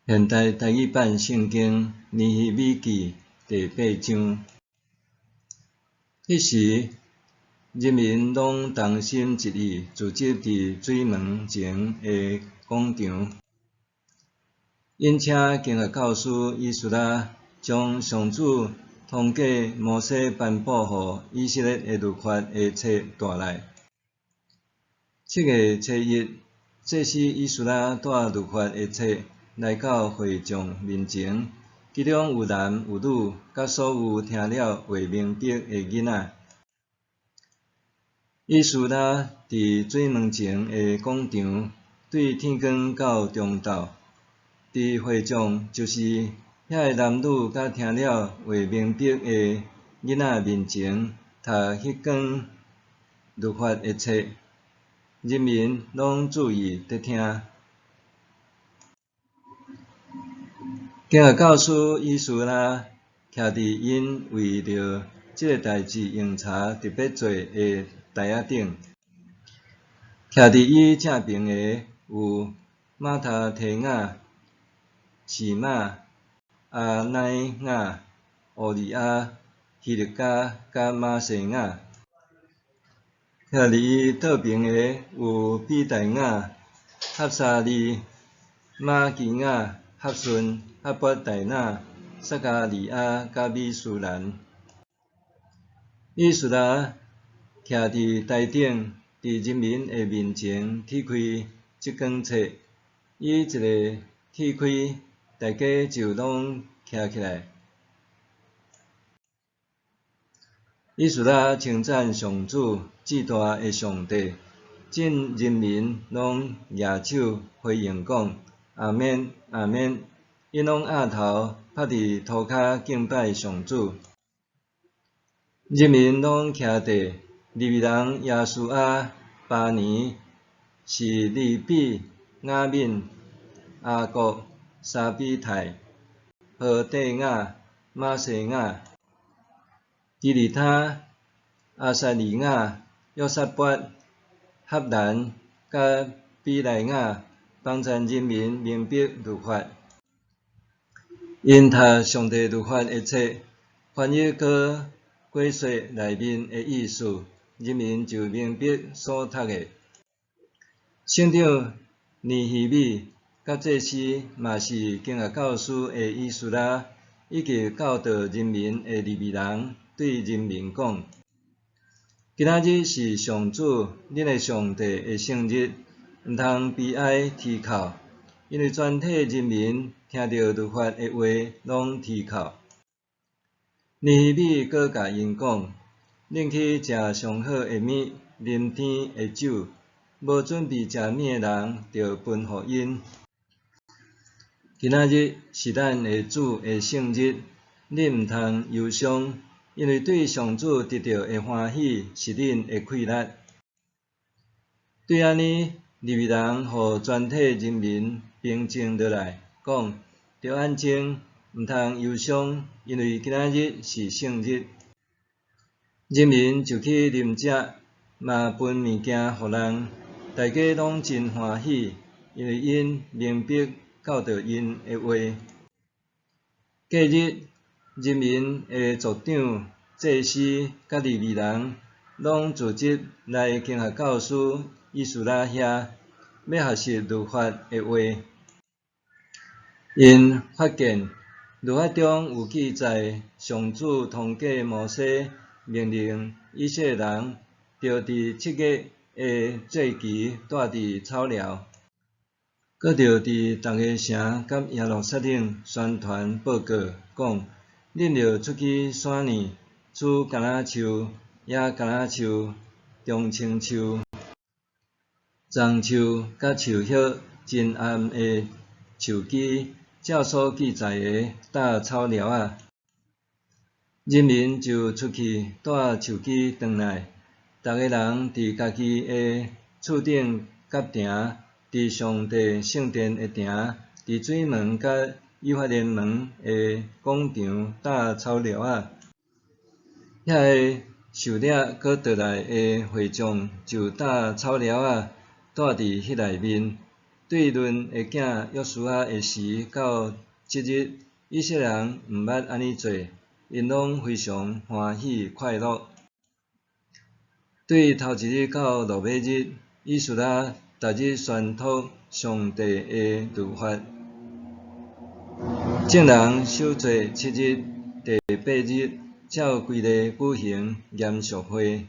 现代台语版圣经尼希米记第8章。迄时，人民拢同心一意，聚集伫水门前的广场，因请经学教师以斯拉将上主通过摩西颁布予以色列的律法的册带来。7月初1，祭司以斯拉带律法的册来到会众面前，其中有男有女，甲所有听了话明白的囡仔。以斯拉伫水门前的广场，对天光到中昼，伫会众就是遐个男女甲听了话明白的囡仔面前，读迄卷律法的册，人民拢注意伫听。经学教师以斯拉徛伫因为着即个代志用茶特别做的台仔顶，徛伫伊正边个有马他提亚、示玛、阿乃亚、乌利亚、希勒家甲马西亚。徛伫伊倒边个有比大雅、哈沙利、马基亚、哈顺、哈伯大纳、撒加利亚甲米苏兰。以斯拉徛伫台顶，伫人民的面前启开即卷册，伊一个启开，大家就拢徛起来。以斯拉称赞上主至大的上帝，众人民拢举手回应讲：阿免，阿免！因拢额头趴伫涂骹敬拜上主。人民拢徛地，利未人耶稣亚、巴尼、是利比、雅敏、阿国、沙比泰、何地亚、马西亚、基利他、阿撒利亚、约撒伯、哈兰甲比莱亚帮助人民明白律法。因读上帝律法的册，翻译过解说内面的意思，人民就明白所读的。省长尼希米甲祭司嘛是经学教师的以斯拉，以及教导人民的利未人，对人民讲：今仔日是上主恁的上帝的圣日，毋通悲哀啼哭，因为全体人民听到律法的话，拢啼哭。尼希米阁甲因讲：恁去食上好的物，啉甜的酒，无准备食物的人，着分互因。今仔日是咱的主的圣日，恁毋通忧伤，因为对上主得到的欢喜是恁的快乐。对安尼，利未人互全体人民平静落来，讲：着安静，毋通忧伤，因为今仔日是圣日。人民就去啉食，嘛分物件互人，大家拢真欢喜，因为因明白教导因的话。隔日，人民的族长、祭司甲利未人拢聚集来经学教师以斯拉遐，要学习律法的话。因发现律法中有记载，上主通过摩西命令以色列人，着伫7月的节期住伫草寮，阁着伫逐个城甲耶路撒冷宣传报告，讲：恁着出去山里，取橄榄树、野橄榄树、中青树、樟树甲树叶真暗的树枝，照所记载的搭草寮仔。人民就出去带树枝转来，逐个人伫家己的厝顶甲埕，伫上帝圣殿的埕，伫水门甲以法莲门的广场搭草寮仔。遐个受掠搁倒来的会众就搭草寮仔，住伫迄内面。对论的囝约书亚的时到7日，以色列人毋捌安尼做，因拢非常欢喜快乐。对头一日到落尾日，以斯拉逐日宣读上帝的律法。众人守做7日，第8日照规例举行严肃会。